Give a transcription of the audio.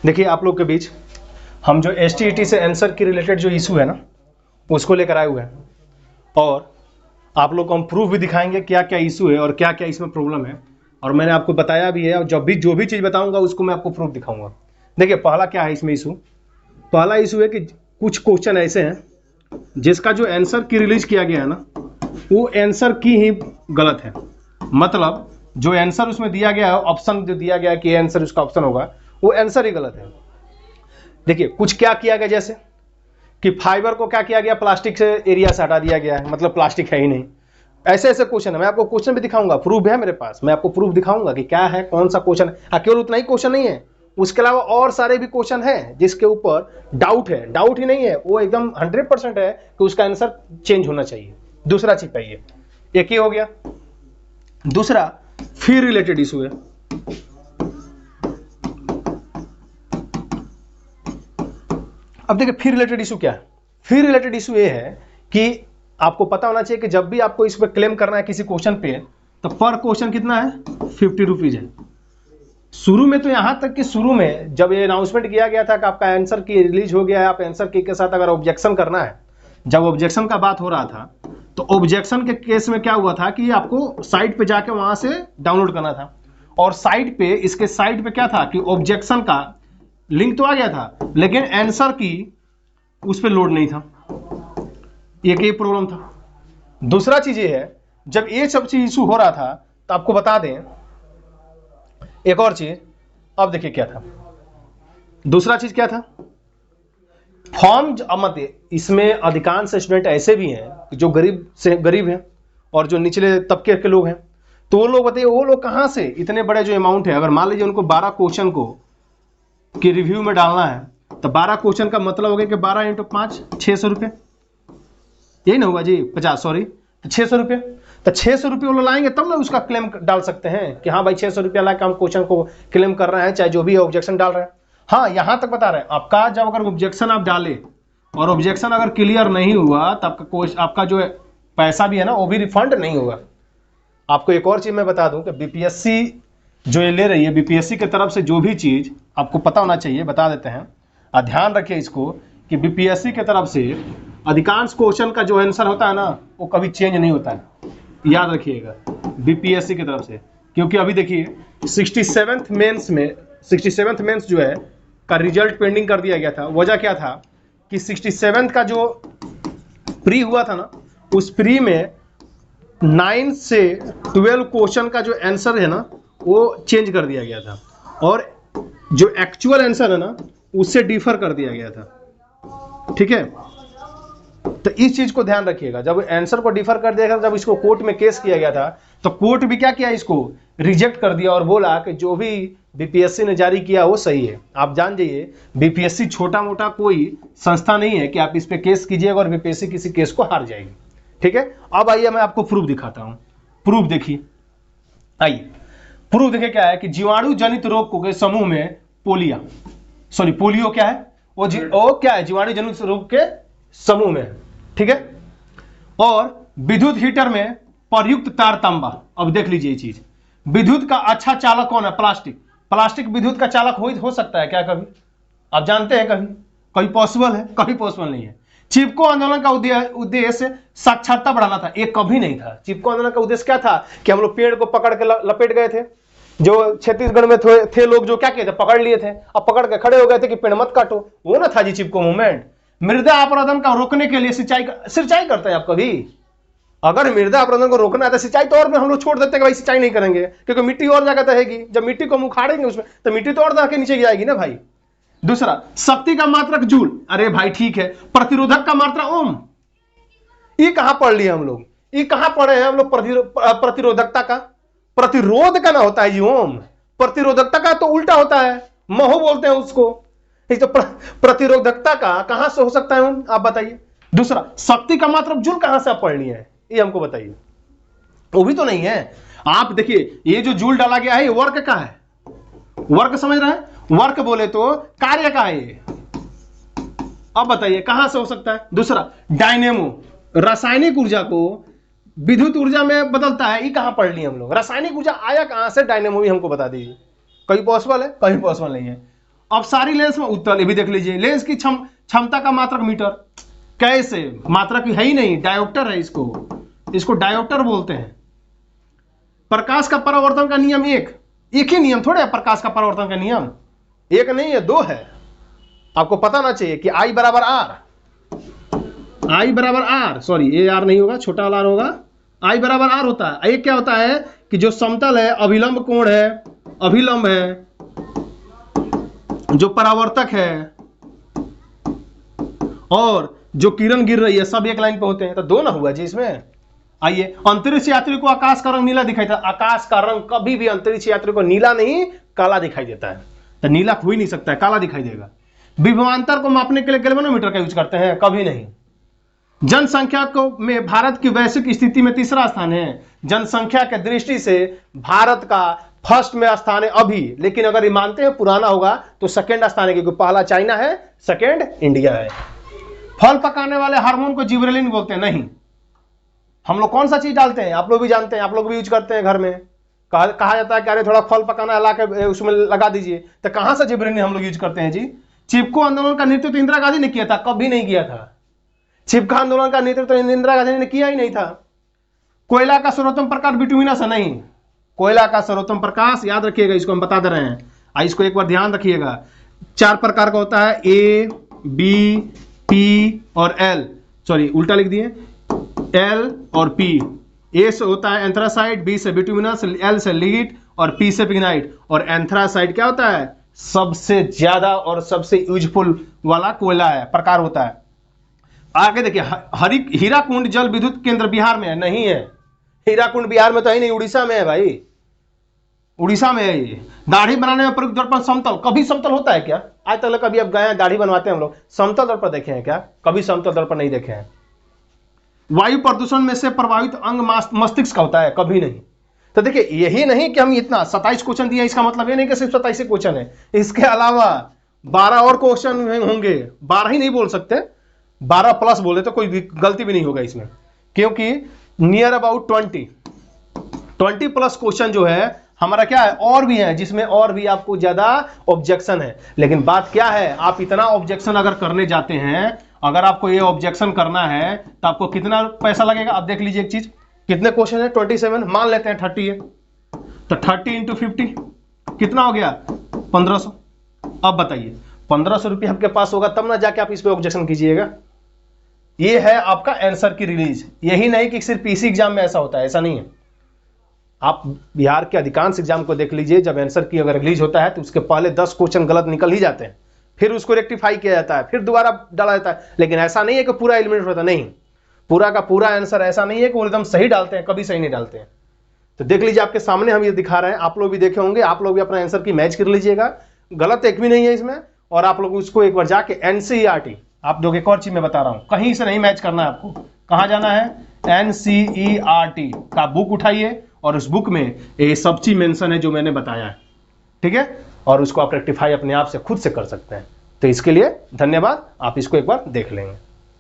देखिए आप लोग के बीच हम जो STET से आंसर की रिलेटेड जो इशू है ना उसको लेकर आए हुए हैं, और आप लोग को हम प्रूफ भी दिखाएंगे क्या क्या इशू है और क्या क्या इसमें प्रॉब्लम है, और मैंने आपको बताया भी है, और जब भी जो भी चीज़ बताऊंगा उसको मैं आपको प्रूफ दिखाऊंगा। देखिए पहला क्या है इसमें इशू, पहला इशू है कि कुछ क्वेश्चन ऐसे हैं जिसका जो आंसर की रिलीज किया गया है ना वो आंसर की ही गलत है। मतलब जो आंसर उसमें दिया गया है, ऑप्शन जो दिया गया है कि आंसर उसका ऑप्शन होगा, वो आंसर ही गलत है। देखिए कुछ क्या किया गया, जैसे कि फाइबर को क्या किया गया, प्लास्टिक से एरिया से हटा दिया गया है, मतलब प्लास्टिक है ही नहीं। ऐसे ऐसे क्वेश्चन है, मैं आपको क्वेश्चन भी दिखाऊंगा, प्रूफ है मेरे पास, मैं आपको प्रूफ दिखाऊंगा कि क्या है, कौन सा क्वेश्चन है। केवल उतना ही क्वेश्चन नहीं है, उसके अलावा और सारे भी क्वेश्चन है जिसके ऊपर डाउट है, डाउट ही नहीं है, वो एकदम 100% है कि उसका आंसर चेंज होना चाहिए। दूसरा चीज पाइए, एक ही हो गया। दूसरा फिर रिलेटेड इशू है। अब देखिए फिर रिलेटेड इशू क्या है। फिर रिलेटेड इशू ये है कि आपको पता होना चाहिए कि जब भी आपको इस पर क्लेम करना है किसी क्वेश्चन पे, तो पर क्वेश्चन कितना है, 50 रुपीज है। शुरू में तो यहां तक कि शुरू में जब ये अनाउंसमेंट किया गया था कि आपका आंसर की रिलीज हो गया है, आप आंसर की के साथ अगर ऑब्जेक्शन करना है, जब ऑब्जेक्शन का बात हो रहा था तो ऑब्जेक्शन के केस में क्या हुआ था कि आपको साइट पे जाके वहां से डाउनलोड करना था, और साइट पे, इसके साइट पे क्या था कि ऑब्जेक्शन का लिंक तो आ गया था लेकिन आंसर की उस पर लोड नहीं था। एक ये प्रॉब्लम था। दूसरा चीज ये है, जब ये सब चीज इशू हो रहा था तो आपको बता दें एक और चीज। अब देखिए क्या था, दूसरा चीज क्या था, फॉर्म मत, इसमें अधिकांश स्टूडेंट ऐसे भी हैं जो गरीब से गरीब हैं और जो निचले तबके के लोग हैं, तो वो लोग बताइए वो लोग कहां से इतने बड़े जो अमाउंट है, अगर मान लीजिए उनको 12 क्वेश्चन को कि रिव्यू में डालना है, तो 12 क्वेश्चन का मतलब हो गया कि 12 × 5 600 रुपये, यही ना हुआ जी, 50 सॉरी, तो 600 रुपये। तो 600 रुपये वो लाएंगे तब ना उसका क्लेम डाल सकते हैं कि हाँ भाई 600 रुपया ला के हम क्वेश्चन को क्लेम कर रहे हैं, चाहे जो भी ऑब्जेक्शन डाल रहे हैं। हाँ यहां तक बता रहे हैं, आपका जब अगर ऑब्जेक्शन आप डाले और ऑब्जेक्शन अगर क्लियर नहीं हुआ तो आपका जो पैसा भी है ना वो भी रिफंड नहीं होगा। आपको एक और चीज मैं बता दूं कि बीपीएससी जो ये ले रही है, बीपीएससी की तरफ से जो भी चीज आपको पता होना चाहिए बता देते हैं, और ध्यान रखिए इसको कि बीपीएससी की तरफ से अधिकांश क्वेश्चन का जो आंसर होता है ना वो कभी चेंज नहीं होता है, याद रखिएगा बीपीएससी की तरफ से। क्योंकि अभी देखिए 67th मेंस जो है का रिजल्ट पेंडिंग कर दिया गया था। वजह क्या था कि 67th का जो प्री हुआ था ना, उस प्री में 9 से 12 क्वेश्चन का जो आंसर है ना वो चेंज कर दिया गया था, और जो एक्चुअल आंसर है ना उससे डिफर कर दिया गया था। ठीक है, तो इस चीज को ध्यान रखिएगा। जब आंसर को डिफर कर दिया गया, जब इसको कोर्ट में केस किया गया था तो कोर्ट भी क्या किया, इसको रिजेक्ट कर दिया और बोला कि जो भी बीपीएससी ने जारी किया वो सही है। आप जान जाइए बीपीएससी छोटा मोटा कोई संस्था नहीं है कि आप इस पे केस कीजिएगा और बीपीएससी किसी केस को हार जाएगी। ठीक है, अब आइए मैं आपको प्रूफ दिखाता हूं। प्रूफ देखिए, आइए प्रूफ देखिए क्या है कि जीवाणु जनित रोग के समूह में पोलियो क्या है, वो क्या है, जीवाणु जनित रोग के समूह में। ठीक है, और विद्युत हीटर में प्रयुक्त तार तांबा। अब देख लीजिए ये चीज, विद्युत का अच्छा चालक कौन है, प्लास्टिक विद्युत का चालक हो सकता है क्या कभी, आप जानते हैं कभी पॉसिबल है, कभी पॉसिबल नहीं है। चिपको आंदोलन का उद्देश्य साक्षरता बढ़ाना था, ये कभी नहीं था। चिपको आंदोलन का उद्देश्य क्या था कि हम लोग पेड़ को पकड़ के लपेट गए थे, जो छत्तीसगढ़ में थे लोग जो क्या किए थे, पकड़ लिए थे, अब पकड़ के खड़े हो गए थे कि पेड़ मत काटो, वो ना था जी चिपको मूवमेंट। मृदा अपरदन का रोकने के लिए सिंचाई करते हैं आप कभी, अगर मृदा अपरदन को रोकना है तो सिंचाई तो और में हम लोग छोड़ देते हैं कि भाई सिंचाई नहीं करेंगे, क्योंकि मिट्टी और जगह रहेगी, जब मिट्टी को हम उखाड़ेंगे उसमें तो मिट्टी तो और जाके नीचे गिराएगी ना भाई। दूसरा, शक्ति का मात्रक जूल, अरे भाई ठीक है, प्रतिरोधक का मात्रा ओम, ये कहां पढ़ लिए हम लोग, ये कहां पढ़े हैं हम लोग, प्रतिरोधकता का, प्रतिरोध का ना होता है जी ओम, प्रतिरोधकता का तो उल्टा होता है, महो बोलते हैं उसको। तो प्रतिरोधकता का कहां से हो सकता है आप बताइए। दूसरा, शक्ति का मात्रक जूल कहां से आप पढ़ लिए हैं, ये हमको बताइए, वो भी तो नहीं है। आप देखिए ये जो जूल डाला गया है ये वर्क का है, वर्क समझ रहे हैं, वर्क बोले तो कार्य का है ये। अब बताइए कहां से हो सकता है। दूसरा, डायनेमो, रासायनिक ऊर्जा को विद्युत ऊर्जा में बदलता है, ये कहां पढ़ लिए हम लोग, रासायनिक ऊर्जा आया कहां से, डायनेमो भी हमको बता दीजिए। कहीं पॉसिबल है, कहीं पॉसिबल नहीं है। अब सारी लेंस में उत्तर, ये भी देख लीजिए, लेंस की क्षमता का मात्रक मीटर, कैसे, मात्रक है ही नहीं, डायोप्टर है, इसको डायोप्टर बोलते हैं। प्रकाश का परावर्तन का नियम एक ही नियम थोड़े है, प्रकाश का परावर्तन का नियम एक नहीं है, दो है। आपको पता ना चाहिए कि आई बराबर आर, सॉरी ये आर नहीं होगा, छोटा वाला आर होगा, आई बराबर आर होता है। एक क्या होता है कि जो समतल है, अभिलंब कोण है, अभिलंब है, जो परावर्तक है और जो किरण गिर रही है, सब एक लाइन पे होते हैं, तो दो ना हुआ जी इसमें। आइए, अंतरिक्ष यात्री को आकाश का रंग नीला दिखाई देता है। आकाश का रंग कभी भी अंतरिक्ष यात्री को नीला नहीं, काला दिखाई देता है। तो नीला हो ही नहीं सकता है, काला दिखाई देगा। विभवांतर को मापने के लिए गैल्वेनोमीटर का यूज करते हैं, कभी नहीं। जनसंख्या को में भारत की वैश्विक स्थिति में तीसरा स्थान है। जनसंख्या के दृष्टि से भारत का फर्स्ट में स्थान है अभी, लेकिन अगर ये मानते हैं पुराना होगा तो सेकंड स्थान है, क्योंकि पहला चाइना है, सेकंड इंडिया है। फल पकाने वाले हार्मोन को जिबरेलिन बोलते हैं। नहीं, हम लोग कौन सा चीज डालते हैं, आप लोग भी जानते हैं, आप लोग भी यूज करते हैं घर में। कहा जाता है कि अरे थोड़ा फल पकाना ला के उसमें लगा दीजिए, तो कहां से जिबरेलिन हम लोग यूज करते हैं जी। चिपको आंदोलन का नेतृत्व इंदिरा गांधी ने किया था, कभी नहीं किया था। चिपका आंदोलन का नेतृत्व इंदिरा गांधी ने किया ही नहीं था। कोयला का सर्वोत्तम प्रकाश बिटुमिनस है। नहीं, कोयला का सर्वोत्तम प्रकाश, याद रखिएगा, इसको हम बता दे रहे हैं, इसको एक बार ध्यान रखिएगा। 4 प्रकार का होता है, ए, बी, पी और एल, सॉरी उल्टा लिख दिए, एल और पी। ए से होता है एंथ्रासाइट, बी से बिटुमिनस, एल से लीड और पी से पिग्नाइट। और एंथ्रासाइट क्या होता है, सबसे ज्यादा और सबसे यूजफुल वाला कोयला है, प्रकार होता है। आगे देखिए, हीराकुंड जल विद्युत केंद्र बिहार में है। नहीं है, हीराकुंड बिहार में तो है नहीं, उड़ीसा में है भाई, उड़ीसा में है ये। दाढ़ी बनाने में प्रयुक्त दर्पण समतल, कभी समतल होता है क्या? आज तक कभी अब गए हैं दाढ़ी बनवाते हैं हम लोग, समतल दर्पण देखे हैं क्या? कभी समतल दर्पण नहीं देखे हैं। वायु प्रदूषण में से प्रभावित अंग मस्तिष्क का होता है, कभी नहीं। तो देखिए, यही नहीं कि हम इतना 27 क्वेश्चन दिया, इसका मतलब ये नहीं कि सिर्फ 27 क्वेश्चन है, इसके अलावा 12 और क्वेश्चन होंगे। 12 ही नहीं बोल सकते, 12 प्लस बोले तो कोई गलती भी नहीं होगा इसमें, क्योंकि नियर अबाउट 20 प्लस क्वेश्चन जो है हमारा क्या है, और भी है, जिसमें और भी आपको ज्यादा ऑब्जेक्शन है। लेकिन बात क्या है, आप इतना ऑब्जेक्शन अगर करने जाते हैं, अगर आपको ये ऑब्जेक्शन करना है तो आपको कितना पैसा लगेगा। अब देख लीजिए एक चीज, कितने क्वेश्चन है, 27, मान लेते हैं 30 है, तो 30 × 50 कितना हो गया, 1500। अब बताइए, 1500 रुपये आपके पास होगा तब ना जाके आप इस पे ऑब्जेक्शन कीजिएगा। ये है आपका आंसर की रिलीज। यही नहीं कि सिर्फ पीसी एग्जाम में ऐसा होता है, ऐसा नहीं है। आप बिहार के अधिकांश एग्जाम को देख लीजिए, जब आंसर की अगर रिलीज होता है तो उसके पहले 10 क्वेश्चन गलत निकल ही जाते हैं, फिर उसको रेक्टिफाई किया जाता है, फिर दोबारा डाला जाता है। लेकिन ऐसा नहीं है कि पूरा एलिमिनेट होता, नहीं, पूरा का पूरा आंसर ऐसा नहीं है कि वो एकदम सही डालते हैं, कभी सही नहीं डालते हैं। तो देख लीजिए, आपके सामने हम ये दिखा रहे हैं, आप लोग भी देखे होंगे, आप लोग भी अपना आंसर की मैच कर लीजिएगा, गलत एक भी नहीं है इसमें। और आप लोग उसको एक बार जाके एनसीईआरटी, आप लोग एक और चीज मैं बता रहा हूं, कहीं से नहीं मैच करना है आपको, कहां जाना है, एनसीईआरटी का बुक उठाइए और उस बुक में ये सब चीज मेंशन है जो मैंने बताया है, ठीक है। और उसको आप रेक्टिफाई अपने आप से खुद से कर सकते हैं। तो इसके लिए धन्यवाद, आप इसको एक बार देख लेंगे।